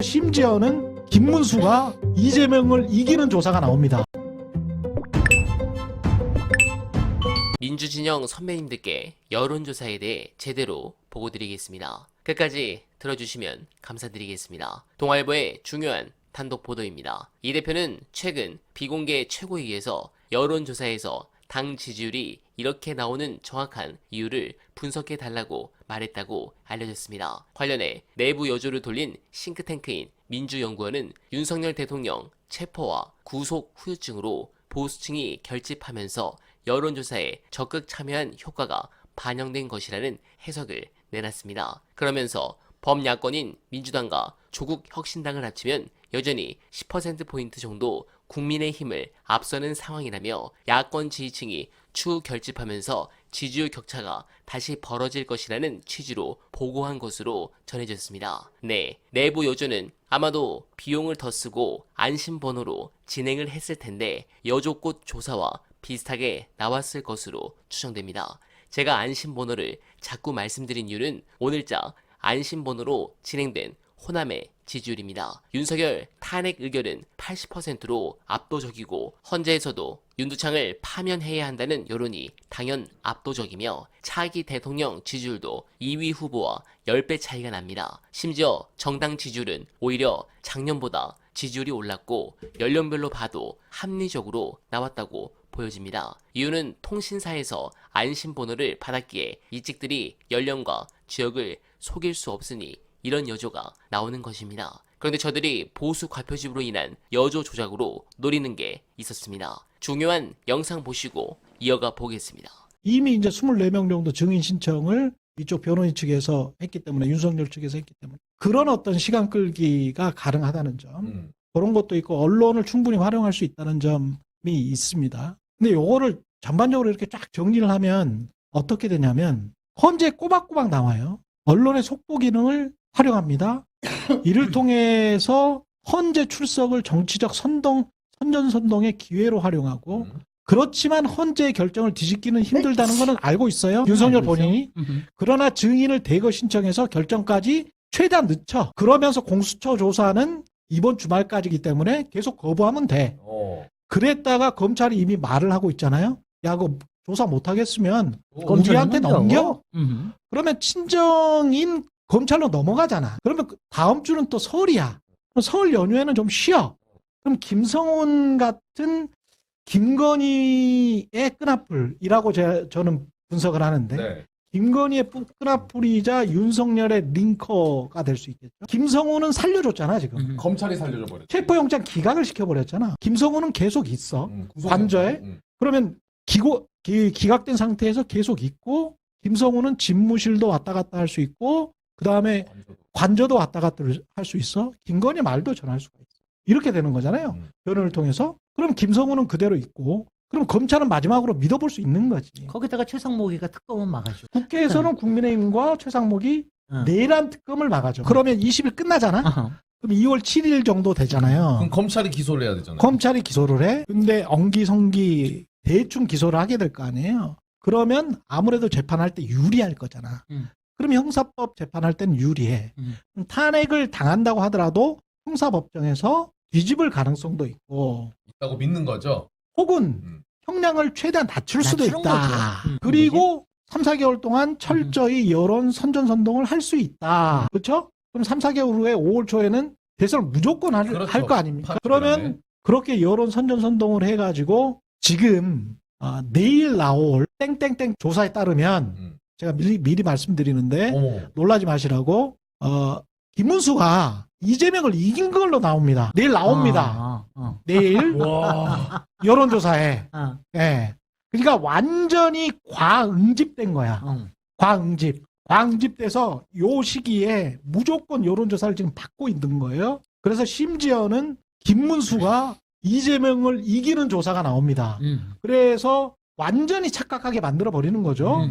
심지어는 김문수가 이재명을 이기는 조사가 나옵니다. 민주진영 선배님들께 여론조사에 대해 제대로 보고드리겠습니다. 끝까지 들어주시면 감사드리겠습니다. 동아일보의 중요한 단독 보도입니다. 이 대표는 최근 비공개 최고위에서 여론조사에서 당 지지율이 이렇게 나오는 정확한 이유를 분석해달라고 말했다고 알려졌습니다. 관련해 내부 여조를 돌린 싱크탱크인 민주연구원은 윤석열 대통령 체포와 구속 후유증으로 보수층이 결집하면서 여론조사에 적극 참여한 효과가 반영된 것이라는 해석을 내놨습니다. 그러면서 범야권인 민주당과 조국 혁신당을 합치면 여전히 10%포인트 정도 국민의힘을 앞서는 상황이라며 야권 지지층이 추후 결집하면서 지지율 격차가 다시 벌어질 것이라는 취지로 보고한 것으로 전해졌습니다. 네, 내부 여조는 아마도 비용을 더 쓰고 안심번호로 진행을 했을 텐데 여조꽃 조사와 비슷하게 나왔을 것으로 추정됩니다. 제가 안심번호를 자꾸 말씀드린 이유는 오늘자 안심번호로 진행된 호남의 지지율입니다. 윤석열 탄핵 의결은 80%로 압도적이고 헌재에서도 윤두창을 파면해야 한다는 여론이 당연 압도적이며 차기 대통령 지지율도 2위 후보와 10배 차이가 납니다. 심지어 정당 지지율은 오히려 작년보다 지지율이 올랐고 연령별로 봐도 합리적으로 나왔다고 보여집니다. 이유는 통신사에서 안심번호를 받았기에 이직들이 연령과 지역을 속일 수 없으니 이런 여조가 나오는 것입니다. 그런데 저들이 보수 과표집으로 인한 여조 조작으로 노리는 게 있었습니다. 중요한 영상 보시고 이어가 보겠습니다. 이미 이제 24명 정도 증인 신청을 이쪽 변호인 측에서 했기 때문에, 윤석열 측에서 했기 때문에 그런 어떤 시간 끌기가 가능하다는 점, 그런 것도 있고 언론을 충분히 활용할 수 있다는 점이 있습니다. 근데 요거를 전반적으로 이렇게 쫙 정리를 하면 어떻게 되냐면 헌재 꼬박꼬박 나와요. 언론의 속보 기능을 활용합니다. 이를 통해서 헌재 출석을 정치적 선전선동의 기회로 활용하고, 그렇지만 헌재의 결정을 뒤집기는 힘들다는 것은 알고 있어요. 윤석열 본인이. 그러나 증인을 대거 신청해서 결정까지 최대한 늦춰. 그러면서 공수처 조사는 이번 주말까지이기 때문에 계속 거부하면 돼. 그랬다가 검찰이 이미 말을 하고 있잖아요. 야, 그거 조사 못하겠으면 우리한테 넘겨? 그러면 친정인 검찰로 넘어가잖아. 그러면 다음 주는 또 설이야. 설 연휴에는 좀 쉬어. 그럼 김성훈 같은 김건희의 끈앞풀이라고 저는 분석을 하는데, 네. 김건희의 끈앞풀이자 윤석열의 링커가 될 수 있겠죠. 김성훈은 살려줬잖아 지금. 검찰이 살려줘 버렸지. 체포영장 기각을 시켜버렸잖아. 김성훈은 계속 있어. 관저에. 그러면 기각된 상태에서 계속 있고, 김성훈은 집무실도 왔다 갔다 할 수 있고, 그 다음에 관저도 왔다 갔다 할 수 있어. 김건희 말도 전할 수가 있어. 이렇게 되는 거잖아요. 변호를 통해서. 그럼 김성훈은 그대로 있고, 그럼 검찰은 마지막으로 믿어볼 수 있는 거지. 거기다가 최상목이가 특검은 막아줘. 국회에서는 국민의힘과 최상목이 내란 특검을 막아줘. 그러면 20일 끝나잖아. 그럼 2월 7일 정도 되잖아요. 그럼 검찰이 기소를 해야 되잖아요. 검찰이 기소를 해. 근데 엉기성기 대충 기소를 하게 될 거 아니에요. 그러면 아무래도 재판할 때 유리할 거잖아. 그럼 형사법 재판할 때는 유리해. 탄핵을 당한다고 하더라도 형사법정에서 뒤집을 가능성도 있다고 믿는 거죠. 혹은 형량을 최대한 낮출 수도 있다. 그리고 3, 4개월 동안 철저히 여론 선전선동을 할 수 있다. 그렇죠? 그럼 3, 4개월 후에 5월 초에는 대선을 무조건 할 거 아닙니까? 그러면 그렇게 여론 선전선동을 해가지고 지금 내일 나올 땡땡땡 조사에 따르면, 제가 미리 말씀드리는데 놀라지 마시라고, 김문수가 이재명을 이긴 걸로 나옵니다. 내일 나옵니다. 내일 여론조사에. 예. 그러니까 완전히 과응집된 거야. 과응집돼서 요 시기에 무조건 여론조사를 지금 받고 있는 거예요. 그래서 심지어는 김문수가 이재명을 이기는 조사가 나옵니다. 그래서 완전히 착각하게 만들어 버리는 거죠.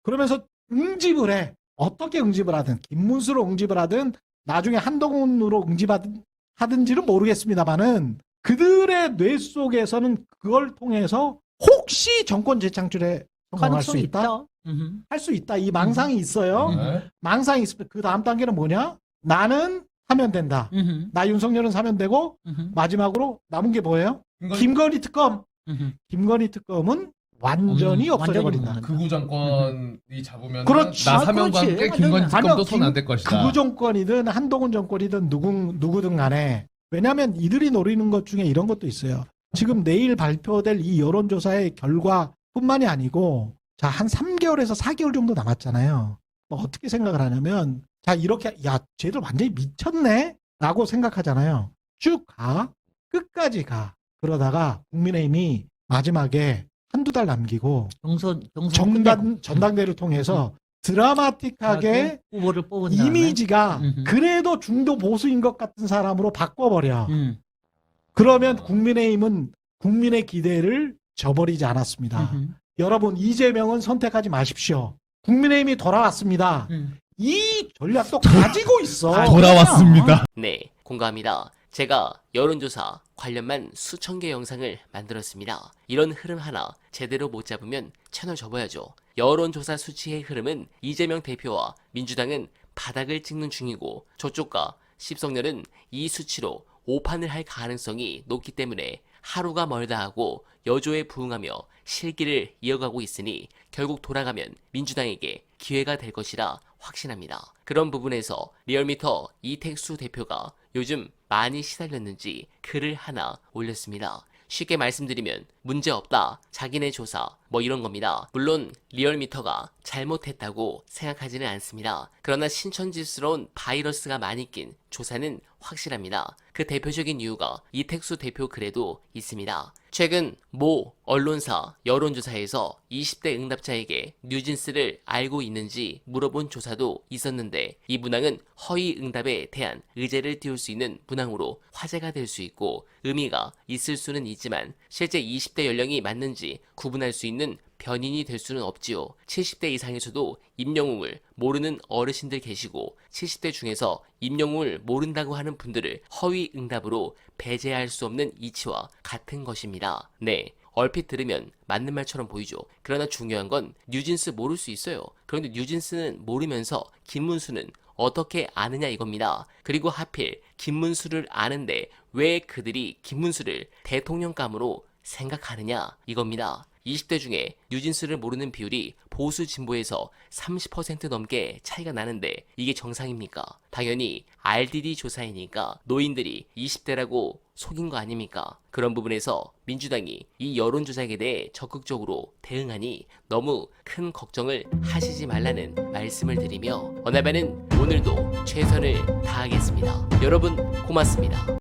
그러면서 응집을 해. 어떻게 응집을 하든, 김문수로 응집을 하든 나중에 한동훈으로 응집하든지는 모르겠습니다만은, 그들의 뇌 속에서는 그걸 통해서 혹시 정권 재창출에 성공할 수 있다? 할 수 있다. 이 망상이 있어요. 망상이 있으면 그 다음 단계는 뭐냐? 나는 하면 된다. 음흠. 나 윤석열은 사면 되고 음흠. 마지막으로 남은 게 뭐예요? 김건희 김건희 특검. 음흠. 김건희 특검은 완전히 없어져 완전히 버린다. 못 극우 정권이 잡으면 그렇지. 나 사면과 그렇지. 함께 완전히. 김건희 특검도 아니요, 손 안 댈 것이다. 극우 정권이든 한동훈 정권이든 누구든 간에 왜냐하면 이들이 노리는 것 중에 이런 것도 있어요. 지금 내일 발표될 이 여론조사의 결과뿐만이 아니고 자, 한 3개월에서 4개월 정도 남았잖아요. 뭐 어떻게 생각을 하냐면 자, 이렇게 야, 쟤들 완전히 미쳤네? 라고 생각하잖아요. 쭉 가. 끝까지 가. 그러다가 국민의힘이 마지막에 한두 달 남기고 경선 전당대를 통해서 드라마틱하게 후보를 뽑은 다음에 이미지가 음흠. 그래도 중도 보수인 것 같은 사람으로 바꿔버려. 음. 그러면 국민의힘은 국민의 기대를 저버리지 않았습니다. 음흠. 여러분 이재명은 선택하지 마십시오. 국민의힘이 돌아왔습니다. 이 전략도 가지고 있어. 아, 돌아왔습니다. 네, 공감합니다. 제가 여론조사 관련만 수천 개 영상을 만들었습니다. 이런 흐름 하나 제대로 못 잡으면 채널 접어야죠. 여론조사 수치의 흐름은 이재명 대표와 민주당은 바닥을 찍는 중이고 저쪽과 십석렬은 이 수치로 오판을 할 가능성이 높기 때문에 하루가 멀다 하고 여조에 부응하며 실기를 이어가고 있으니 결국 돌아가면 민주당에게 기회가 될 것이라 확신합니다. 그런 부분에서 리얼미터 이택수 대표가 요즘 많이 시달렸는지 글을 하나 올렸습니다. 쉽게 말씀드리면 문제없다, 자기네 조사 뭐 이런 겁니다. 물론 리얼미터가 잘못했다고 생각하지는 않습니다. 그러나 신천지스러운 바이러스가 많이 낀 조사는 확실합니다. 그 대표적인 이유가 이택수 대표 글에도 있습니다. 최근 모 언론사 여론조사에서 20대 응답자에게 뉴진스를 알고 있는지 물어본 조사도 있었는데 이 문항은 허위 응답에 대한 의제를 띄울 수 있는 문항으로 화제가 될 수 있고 의미가 있을 수는 있지만 실제 20대 연령이 맞는지 구분할 수 있는 변인이 될 수는 없지요. 70대 이상에서도 임영웅을 모르는 어르신들 계시고 70대 중에서 임영웅을 모른다고 하는 분들을 허위 응답으로 배제할 수 없는 이치와 같은 것입니다. 네, 얼핏 들으면 맞는 말처럼 보이죠. 그러나 중요한 건 뉴진스 모를 수 있어요. 그런데 뉴진스는 모르면서 김문수는 어떻게 아느냐 이겁니다. 그리고 하필 김문수를 아는데 왜 그들이 김문수를 대통령감으로 생각하느냐 이겁니다. 20대 중에 뉴진스를 모르는 비율이 보수 진보에서 30% 넘게 차이가 나는데 이게 정상입니까? 당연히 RDD 조사이니까 노인들이 20대라고 속인 거 아닙니까? 그런 부분에서 민주당이 이 여론조사에 대해 적극적으로 대응하니 너무 큰 걱정을 하시지 말라는 말씀을 드리며 어나바는 오늘도 최선을 다하겠습니다. 여러분 고맙습니다.